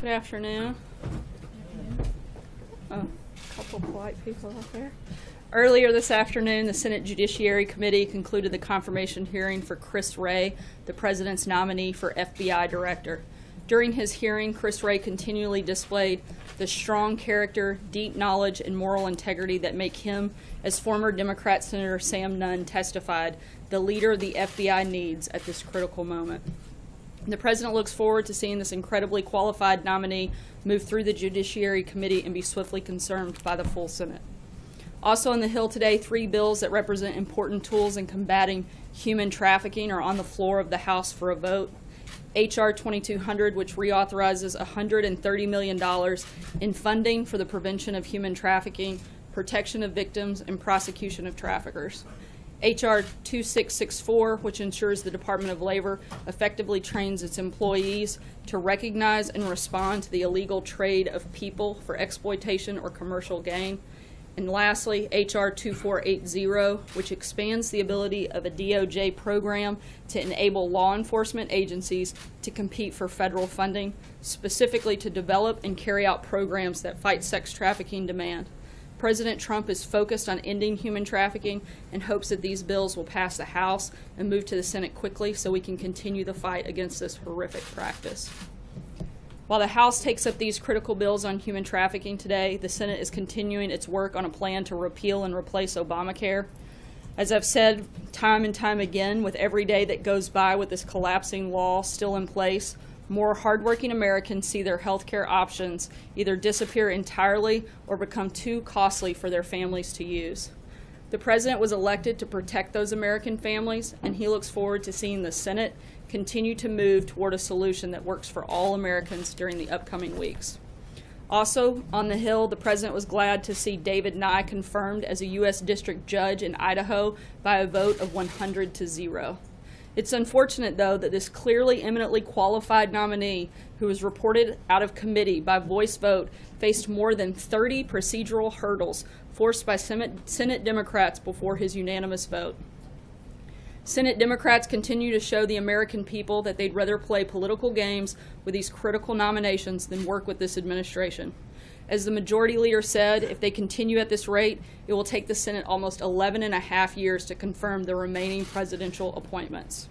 Good afternoon. Oh, a couple polite people out there. Earlier this afternoon, the Senate Judiciary Committee concluded the confirmation hearing for Chris Wray, the President's nominee for FBI Director. During his hearing, Chris Wray continually displayed the strong character, deep knowledge, and moral integrity that make him, as former Democrat Senator Sam Nunn testified, the leader the FBI needs at this critical moment. The President looks forward to seeing this incredibly qualified nominee move through the Judiciary Committee and be swiftly confirmed by the full Senate. Also on the Hill today, 3 bills that represent important tools in combating human trafficking are on the floor of the House for a vote. H.R. 2200, which reauthorizes $130 million in funding for the prevention of human trafficking, protection of victims, and prosecution of traffickers. H.R. 2664, which ensures the Department of Labor effectively trains its employees to recognize and respond to the illegal trade of people for exploitation or commercial gain. And lastly, H.R. 2480, which expands the ability of a DOJ program to enable law enforcement agencies to compete for federal funding, specifically to develop and carry out programs that fight sex trafficking demand. President Trump is focused on ending human trafficking and hopes that these bills will pass the House and move to the Senate quickly so we can continue the fight against this horrific practice. While the House takes up these critical bills on human trafficking today, the Senate is continuing its work on a plan to repeal and replace Obamacare. As I've said time and time again, with every day that goes by with this collapsing law still in place, more hardworking Americans see their health care options either disappear entirely or become too costly for their families to use. The President was elected to protect those American families, and he looks forward to seeing the Senate continue to move toward a solution that works for all Americans during the upcoming weeks. Also on the Hill, the President was glad to see David Nye confirmed as a U.S. District Judge in Idaho by a vote of 100-0. It's unfortunate, though, that this clearly eminently qualified nominee, who was reported out of committee by voice vote, faced more than 30 procedural hurdles forced by Senate Democrats before his unanimous vote. Senate Democrats continue to show the American people that they'd rather play political games with these critical nominations than work with this administration. As the majority leader said, if they continue at this rate, it will take the Senate almost 11.5 years to confirm the remaining presidential appointments.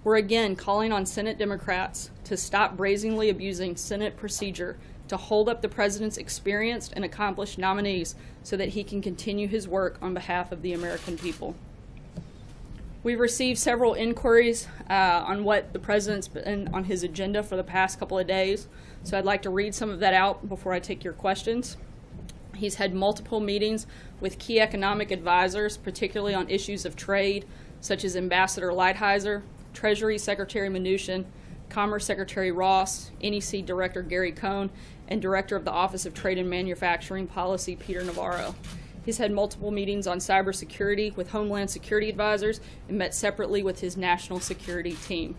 We're again calling on Senate Democrats to stop brazenly abusing Senate procedure to hold up the President's experienced and accomplished nominees so that he can continue his work on behalf of the American people. We've received several inquiries on what the President's been on his agenda for the past couple of days, so I'd like to read some of that out before I take your questions. He's had multiple meetings with key economic advisors, particularly on issues of trade, such as Ambassador Lighthizer, Treasury Secretary Mnuchin, Commerce Secretary Ross, NEC Director Gary Cohn, and Director of the Office of Trade and Manufacturing Policy Peter Navarro. He's had multiple meetings on cybersecurity with Homeland Security advisors and met separately with his national security team,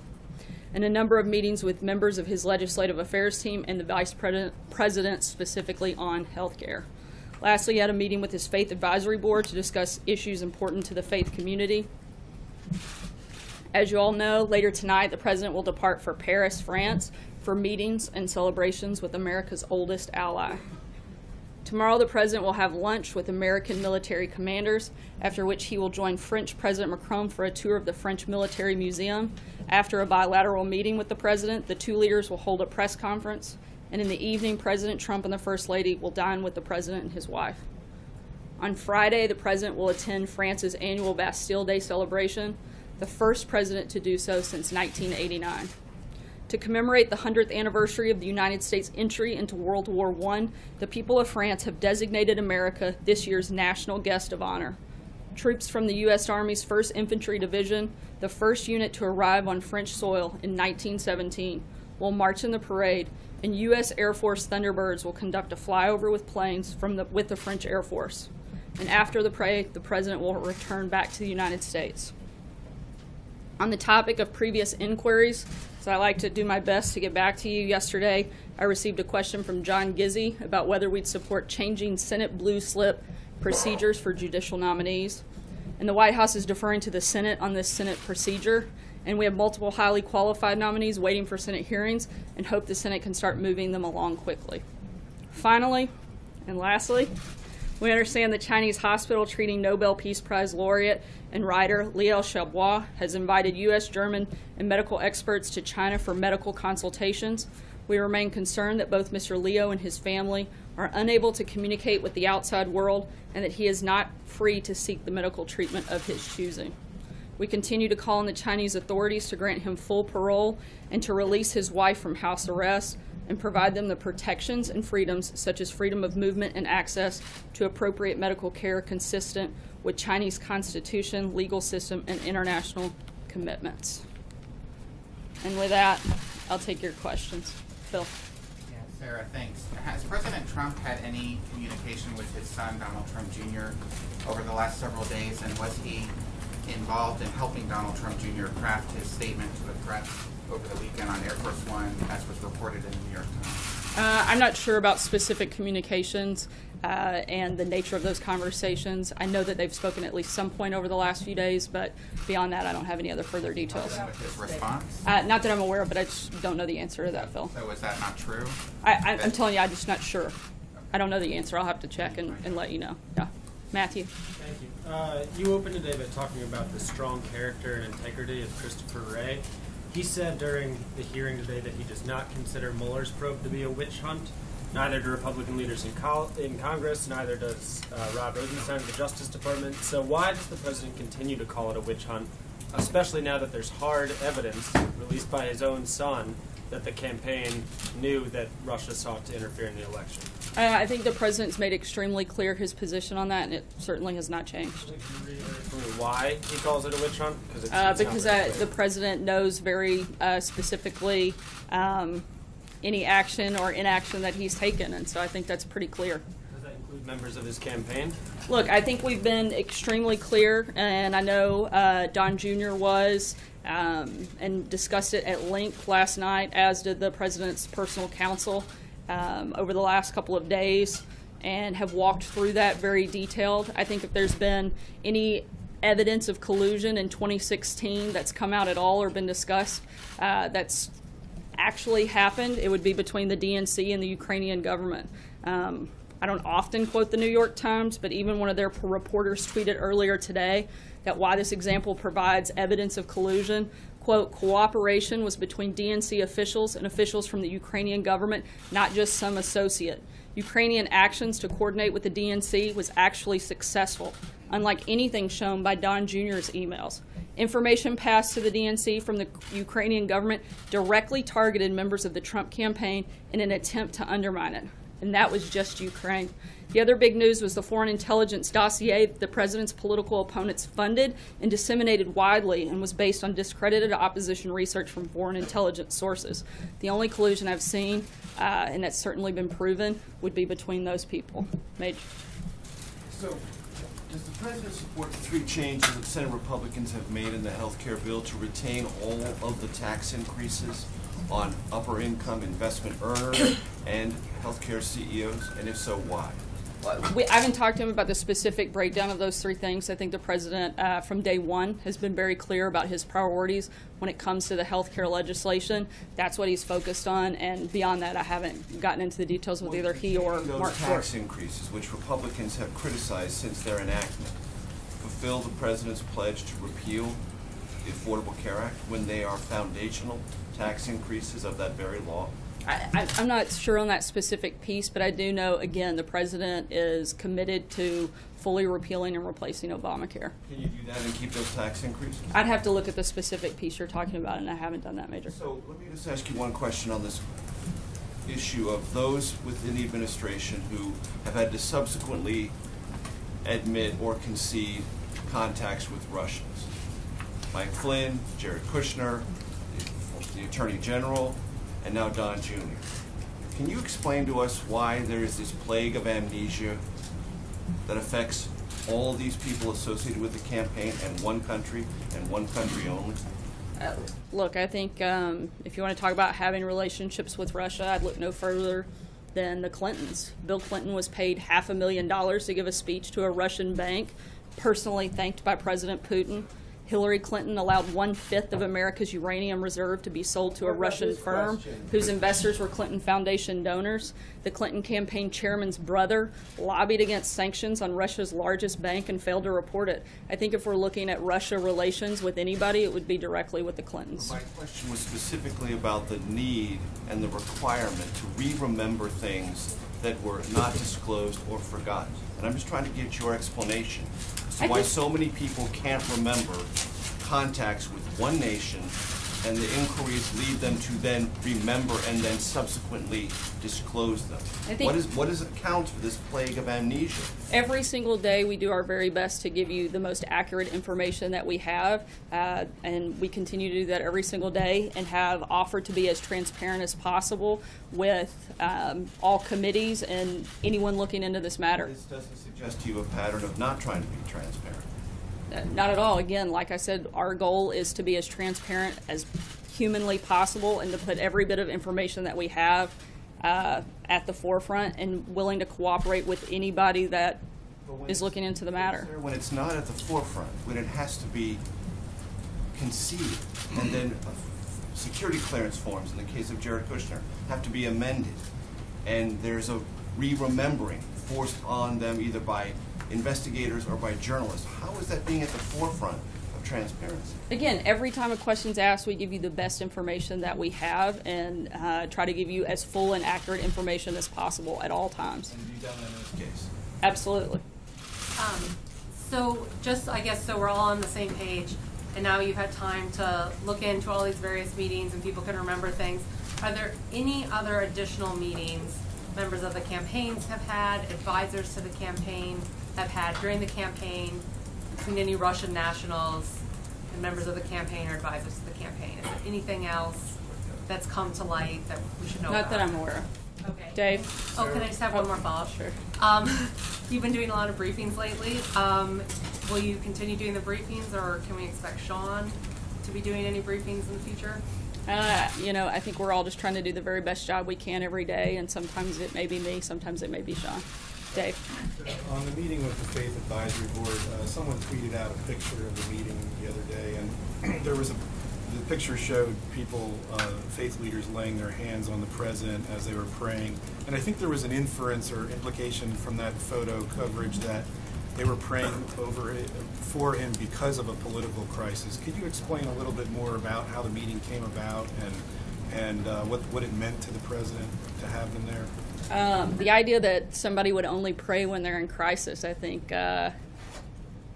and a number of meetings with members of his legislative affairs team and the Vice President specifically on health care. Lastly, he had a meeting with his Faith Advisory Board to discuss issues important to the faith community. As you all know, later tonight the President will depart for Paris, France, for meetings and celebrations with America's oldest ally. Tomorrow, the President will have lunch with American military commanders, after which he will join French President Macron for a tour of the French Military Museum. After a bilateral meeting with the President, the two leaders will hold a press conference, and in the evening, President Trump and the First Lady will dine with the President and his wife. On Friday, the President will attend France's annual Bastille Day celebration, the first president to do so since 1989. To commemorate the 100th anniversary of the United States' entry into World War I, the people of France have designated America this year's national guest of honor. Troops from the U.S. Army's 1st Infantry Division, the first unit to arrive on French soil in 1917, will march in the parade, and U.S. Air Force Thunderbirds will conduct a flyover with planes with the French Air Force. And after the parade, the President will return back to the United States. On the topic of previous inquiries, so I like to do my best to get back to you. Yesterday, I received a question from John Gizzi about whether we'd support changing Senate blue slip procedures for judicial nominees. And the White House is deferring to the Senate on this Senate procedure. and we have multiple highly qualified nominees waiting for Senate hearings and hope the Senate can start moving them along quickly. Finally, and lastly, we understand the Chinese hospital treating Nobel Peace Prize laureate and writer Liu Xiaobo has invited U.S., German, and medical experts to China for medical consultations. We remain concerned that both Mr. Liu and his family are unable to communicate with the outside world and that he is not free to seek the medical treatment of his choosing. We continue to call on the Chinese authorities to grant him full parole and to release his wife from house arrest and provide them the protections and freedoms such as freedom of movement and access to appropriate medical care consistent with Chinese constitution, legal system, and international commitments. And with that, I'll take your questions. Phil. Yeah, Sarah, thanks. Has President Trump had any communication with his son, Donald Trump Jr., over the last several days, and was he involved in helping Donald Trump Jr. craft his statement to the press over the weekend on Air Force One, as was reported in the New York Times? I'm not sure about specific communications and the nature of those conversations. I know that they've spoken at least some point over the last few days, but beyond that, I don't have any other further details. With his response? Not that I'm aware of, but I just don't know the answer to that, Phil. So is that not true? I'm telling you, I'm just not sure. I don't know the answer. I'll have to check and let you know. Yeah. Matthew. Thank you. You opened today by talking about the strong character and integrity of Christopher Wray. He said during the hearing today that he does not consider Mueller's probe to be a witch hunt. Neither do Republican leaders in Congress, neither does Rod Rosenstein of the Justice Department. So why does the president continue to call it a witch hunt, especially now that there's hard evidence, released by his own son, that the campaign knew that Russia sought to interfere in the election? I think the president's made extremely clear his position on that, and it certainly has not changed. Why he calls it a witch hunt? Because the president knows very specifically any action or inaction that he's taken, and so I think that's pretty clear. Does that include members of his campaign? Look, I think we've been extremely clear, and I know Don Jr. was, and discussed it at length last night, as did the president's personal counsel over the last couple of days, and have walked through that very detailed. I think if there's been any evidence of collusion in 2016 that's come out at all or been discussed that's actually happened, it would be between the DNC and the Ukrainian government. I don't often quote the New York Times, but even one of their reporters tweeted earlier today that why this example provides evidence of collusion. Quote, cooperation was between DNC officials and officials from the Ukrainian government, not just some associate. Ukrainian actions to coordinate with the DNC was actually successful, unlike anything shown by Don Jr.'s emails. Information passed to the DNC from the Ukrainian government directly targeted members of the Trump campaign in an attempt to undermine it. And that was just Ukraine. The other big news was the foreign intelligence dossier that the president's political opponents funded and disseminated widely and was based on discredited opposition research from foreign intelligence sources. The only collusion I've seen, and that's certainly been proven, would be between those people. Major. So, does the president support the 3 changes that Senate Republicans have made in the health care bill to retain all of the tax increases on upper income investment earners and health care CEOs? And if so, why? I haven't talked to him about the specific breakdown of those 3 things. I think the president, from day one, has been very clear about his priorities when it comes to the health care legislation. That's what he's focused on, and beyond that, I haven't gotten into the details with either he or Mark Ford. Tax increases, which Republicans have criticized since their enactment, fulfill the president's pledge to repeal the Affordable Care Act when they are foundational tax increases of that very law? I'm not sure on that specific piece, but I do know, again, the president is committed to fully repealing and replacing Obamacare. Can you do that and keep those tax increases? I'd have to look at the specific piece you're talking about, and I haven't done that, Major. So let me just ask you one question on this issue of those within the administration who have had to subsequently admit or concede contacts with Russians. Mike Flynn, Jared Kushner, the Attorney General, and now Don Jr. Can you explain to us why there is this plague of amnesia that affects all of these people associated with the campaign and one country only? Look, I think if you want to talk about having relationships with Russia, I'd look no further than the Clintons. Bill Clinton was paid $500,000 to give a speech to a Russian bank, personally thanked by President Putin. Hillary Clinton allowed 1/5 of America's uranium reserve to be sold to a Russian firm whose investors were Clinton Foundation donors. The Clinton campaign chairman's brother lobbied against sanctions on Russia's largest bank and failed to report it. I think if we're looking at Russia relations with anybody, it would be directly with the Clintons. My question was specifically about the need and the requirement to re-remember things that were not disclosed or forgotten. And I'm just trying to get your explanation as to why so many people can't remember contacts with one nation, and the inquiries lead them to then remember and then subsequently disclose them. What does account for this plague of amnesia? Every single day we do our very best to give you the most accurate information that we have, and we continue to do that every single day and have offered to be as transparent as possible with all committees and anyone looking into this matter. This doesn't suggest to you a pattern of not trying to be transparent. Not at all. Again, like I said, our goal is to be as transparent as humanly possible and to put every bit of information that we have at the forefront and willing to cooperate with anybody that is looking into the matter. When it's not at the forefront, when it has to be conceded, and then security clearance forms, in the case of Jared Kushner, have to be amended, and there's a re-remembering forced on them either by investigators or by journalists. How is that being at the forefront of transparency? Again, every time a question's asked, we give you the best information that we have and try to give you as full and accurate information as possible at all times. And have you done that in this case? Absolutely. So just, I guess, so we're all on the same page, and now you've had time to look into all these various meetings and people can remember things. Are there any other additional meetings members of the campaigns have had, advisors to the campaign have had during the campaign, between any Russian nationals and members of the campaign or advisors to the campaign? Is there anything else that's come to light that we should know about? Not that I'm aware of. Okay. Dave? Oh, can I just have one more follow-up? Sure. You've been doing a lot of briefings lately. Will you continue doing the briefings, or can we expect Sean to be doing any briefings in the future? I think we're all just trying to do the very best job we can every day, and sometimes it may be me, sometimes it may be Sean. Dave? On the meeting with the Faith Advisory Board, someone tweeted out a picture of the meeting the other day, and the picture showed people, faith leaders, laying their hands on the president as they were praying. And I think there was an inference or implication from that photo coverage that they were praying for him because of a political crisis. Could you explain a little bit more about how the meeting came about and what it meant to the president to have them there? The idea that somebody would only pray when they're in crisis, I think,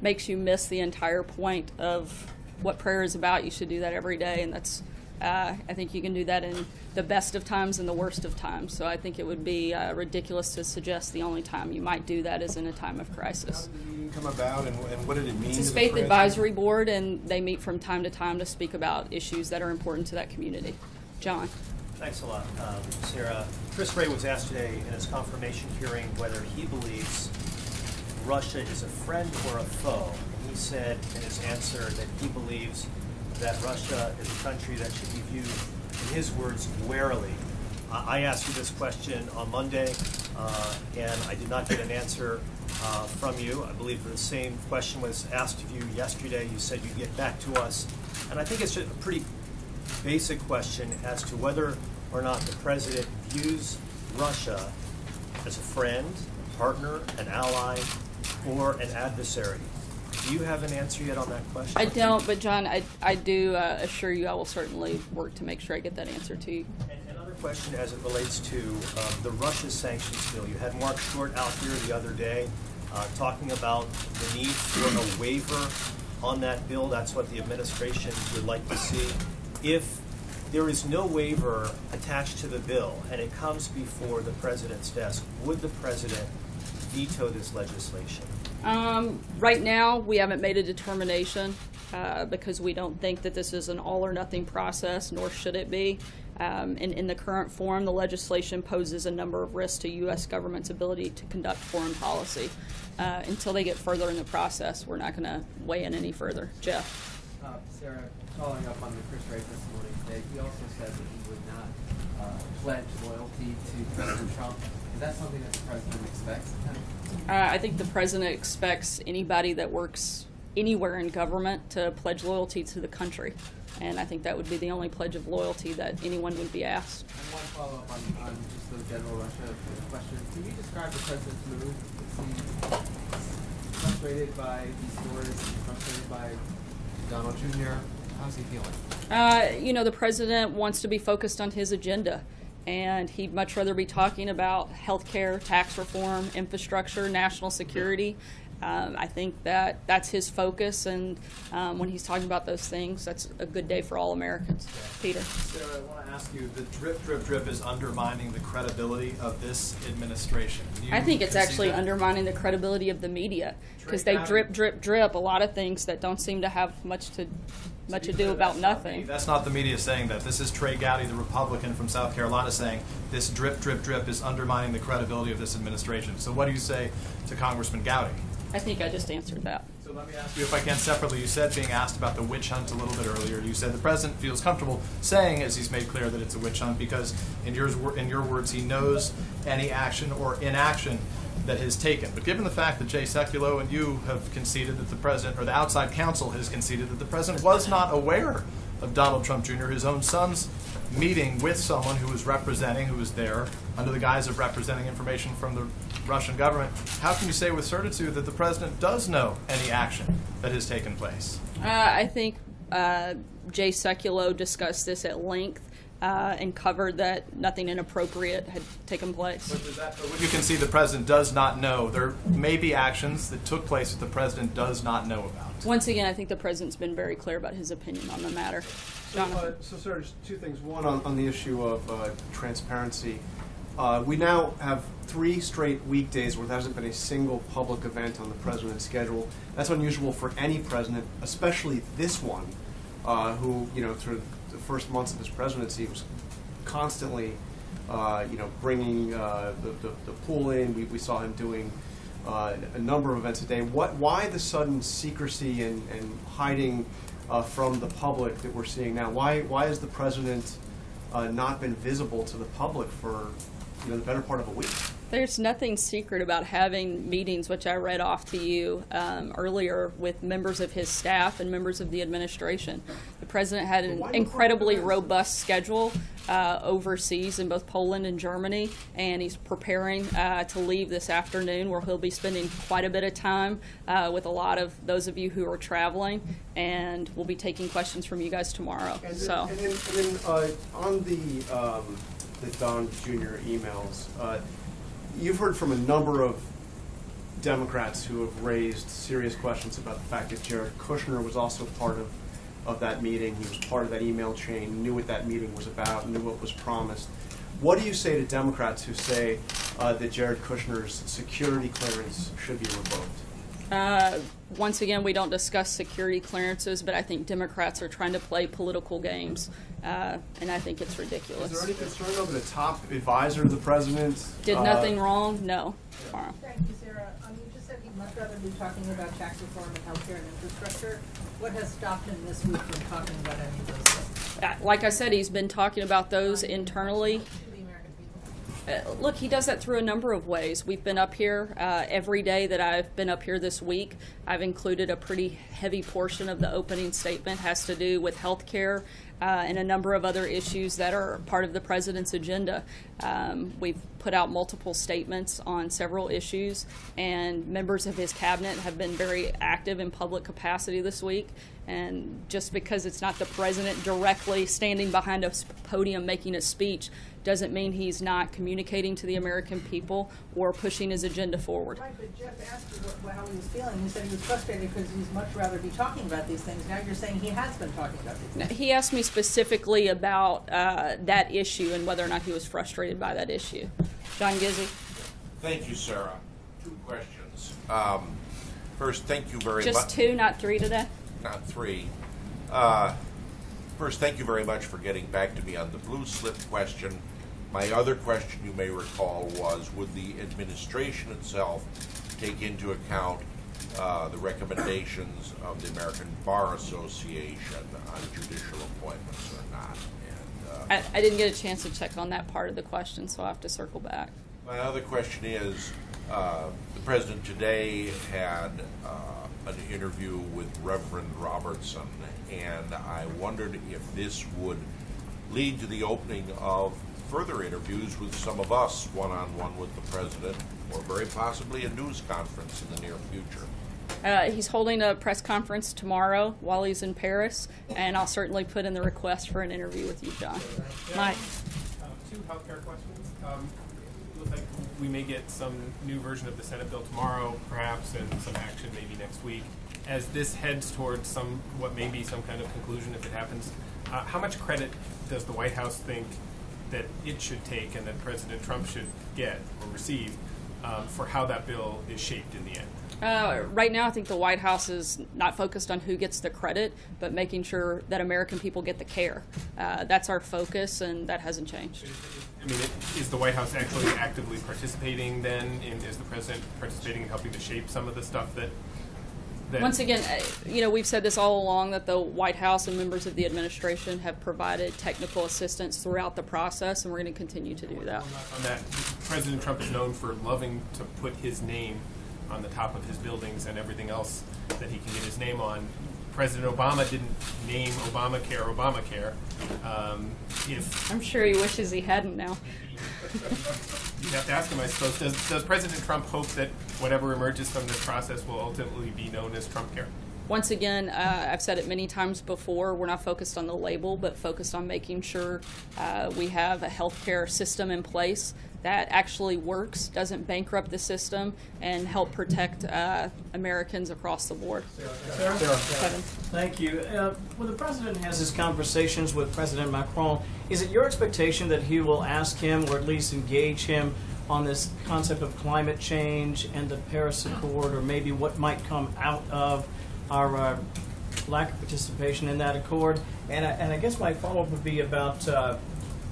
makes you miss the entire point of what prayer is about. You should do that every day, and that's, I think you can do that in the best of times and the worst of times. So I think it would be ridiculous to suggest the only time you might do that is in a time of crisis. How did the meeting come about, and what did it mean It's to a the Faith president? Advisory Board, and they meet from time to time to speak about issues that are important to that community. John? Thanks a lot, Sarah. Chris Wray was asked today in his confirmation hearing whether he believes Russia is a friend or a foe. And he said in his answer that he believes that Russia is a country that should be viewed, in his words, warily. I asked you this question on Monday, and I did not get an answer from you. I believe the same question was asked of you yesterday. You said you'd get back to us. And I think it's just a pretty basic question as to whether or not the president views Russia as a friend, a partner, an ally, or an adversary. Do you have an answer yet on that question? I don't, but John, I do assure you I will certainly work to make sure I get that answer to you. And another question as it relates to the Russia sanctions bill. You had Mark Short out here the other day talking about the need for a waiver on that bill. That's what the administration would like to see. If there is no waiver attached to the bill and it comes before the president's desk, would the president veto this legislation? Right now, we haven't made a determination because we don't think that this is an all or nothing process, nor should it be. And in the current form, the legislation poses a number of risks to U.S. government's ability to conduct foreign policy. Until they get further in the process, we're not going to weigh in any further. Jeff? Sarah, following up on the Chris Wray testimony today, he also said that he would not pledge loyalty to President Trump. Is that something that the president expects of him? I think the president expects anybody that works anywhere in government to pledge loyalty to the country. And I think that would be the only pledge of loyalty that anyone would be asked. And one follow-up on just the general Russia question. Can you describe the president's move? Is he frustrated by these stories? Is he frustrated by Donald Jr.? How's he feeling? You know, the president wants to be focused on his agenda, and he'd much rather be talking about health care, tax reform, infrastructure, national security. I think that that's his focus, and when he's talking about those things, that's a good day for all Americans. Peter. Sarah, I want to ask you, the drip, drip, drip is undermining the credibility of this administration. I think it's concede actually that? undermining the credibility of the media, because they Trey drip, drip, drip a lot of things that don't seem to have much to do about nothing. That's not the media saying that. This is Trey Gowdy, the Republican from South Carolina, saying this drip, drip, drip is undermining the credibility of this administration. So what do you say to Congressman Gowdy? I think I just answered that. So let me ask you, if I can, separately. You said, being asked about the witch hunt a little bit earlier, you said the president feels comfortable saying, as he's made clear, that it's a witch hunt because, in your words, he knows any action or inaction that is taken. But given the fact that Jay Sekulow and you have conceded that the president, or the outside counsel has conceded that the president was not aware of Donald Trump Jr., his own son's meeting with someone who was there under the guise of representing information from the Russian government, how can you say with certitude that the president does know any action that has taken place? I think Jay Sekulow discussed this at length and covered that nothing inappropriate had taken place. But would you concede the president does not know? There may be actions that took place that the president does not know about. Once again, I think the president's been very clear about his opinion on the matter. Jonathan. So, sir, just two things. One, on the issue of transparency. We now have 3 straight weekdays where there hasn't been a single public event on the president's schedule. That's unusual for any president, especially this one, who, through the first months of his presidency was constantly, bringing the pool in. We saw him doing a number of events a day. Why the sudden secrecy and hiding from the public that we're seeing now? Why has the president not been visible to the public for the better part of a week? There's nothing secret about having meetings, which I read off to you earlier, with members of his staff and members of the administration. The president had an incredibly robust schedule overseas in both Poland and Germany, and he's preparing to leave this afternoon, where he'll be spending quite a bit of time with a lot of those of you who are traveling, and we'll be taking questions from you guys tomorrow. And then on the Don Jr. emails, you've heard from a number of Democrats who have raised serious questions about the fact that Jared Kushner was also part of that meeting. He was part of that email chain, knew what that meeting was about, knew what was promised. What do you say to Democrats who say that Jared Kushner's security clearance should be revoked? Once again, we don't discuss security clearances, but I think Democrats are trying to play political games, and I think it's ridiculous. Is there any concern over the top advisor of the president? Did nothing wrong? No. Tomorrow. Thank you, Sarah. You just said he'd much rather be talking about tax reform and healthcare and infrastructure. What has stopped him this week from talking about any of those things? Like I said, he's been talking about those internally. To the American people. Look, he does that through a number of ways. We've been up here every day that I've been up here this week. I've included a pretty heavy portion of the opening statement has to do with health care and a number of other issues that are part of the president's agenda. We've put out multiple statements on several issues, and members of his cabinet have been very active in public capacity this week. And just because it's not the president directly standing behind a podium making a speech doesn't mean he's not communicating to the American people or pushing his agenda forward. Right, but Jeff asked you how he was feeling. He said he was frustrated because he'd much rather be talking about these things. Now you're saying he has been talking about these things. He asked me specifically about that issue and whether or not he was frustrated by that issue. John Gizzi. Thank you, Sarah. 2 questions. First, thank you very much. Just 2, not 3 today? Not 3. First, thank you very much for getting back to me on the blue slip question. My other question, you may recall, was would the administration itself take into account the recommendations of the American Bar Association on judicial appointments or not? And, I didn't get a chance to check on that part of the question, so I'll have to circle back. my other question is, the president today had an interview with Reverend Robertson, and I wondered if this would lead to the opening of further interviews with some of us, one-on-one with the president, or very possibly a news conference in the near future. He's holding a press conference tomorrow while he's in Paris, and I'll certainly put in the request for an interview with you, John. Mike. Two healthcare questions. It looks like we may get some new version of the Senate bill tomorrow, perhaps, and some action maybe next week. As this heads towards what may be some kind of conclusion, if it happens, how much credit does the White House think that it should take and that President Trump should get or receive for how that bill is shaped in the end? Right now, I think the White House is not focused on who gets the credit, but making sure that American people get the care. That's our focus, and that hasn't changed. I mean, is the White House actually actively participating then? Is the president participating in helping to shape some of the stuff that Once again, we've said this all along, that the White House and members of the administration have provided technical assistance throughout the process, and we're going to continue to do that. On that, President Trump is known for loving to put his name on the top of his buildings and everything else that he can get his name on. President Obama didn't name Obamacare. I'm sure he wishes he hadn't now. You'd have to ask him, I suppose. Does President Trump hope that whatever emerges from this process will ultimately be known as Trumpcare? Once again, I've said it many times before, we're not focused on the label, but focused on making sure we have a healthcare system in place that actually works, doesn't bankrupt the system, and help protect Americans across the board. Sarah? Kevin. Thank you. When the president has his conversations with President Macron, is it your expectation that he will ask him, or at least engage him, on this concept of climate change and the Paris Accord, or maybe what might come out of our lack of participation in that accord? And I guess my follow-up would be about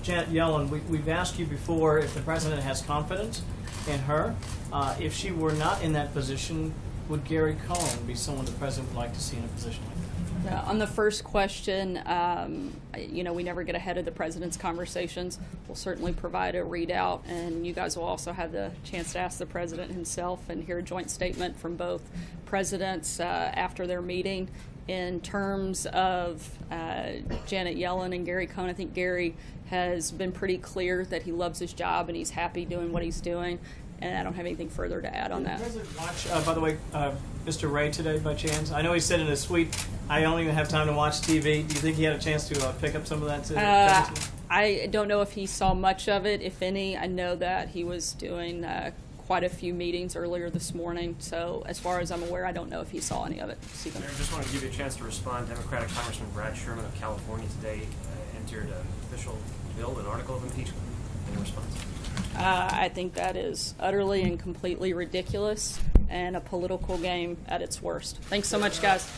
Janet Yellen. We've asked you before if the president has confidence in her. If she were not in that position, would Gary Cohn be someone the president would like to see in a position like that? On the first question, we never get ahead of the president's conversations. We'll certainly provide a readout, and you guys will also have the chance to ask the president himself and hear a joint statement from both presidents after their meeting. In terms of Janet Yellen and Gary Cohn, I think Gary has been pretty clear that he loves his job and he's happy doing what he's doing, and I don't have anything further to add on that. Did the president watch, by the way, Mr. Ray today by chance? I know he's sitting in his suite. I don't even have time to watch TV. Do you think he had a chance to pick up some of that? I don't know if he saw much of it, if any. I know that he was doing quite a few meetings earlier this morning, so as far as I'm aware, I don't know if he saw any of it. Mayor, I just wanted to give you a chance to respond. Democratic Congressman Brad Sherman of California today entered an official bill, an article of impeachment. Any response? I think that is utterly and completely ridiculous and a political game at its worst. Thanks so much, guys.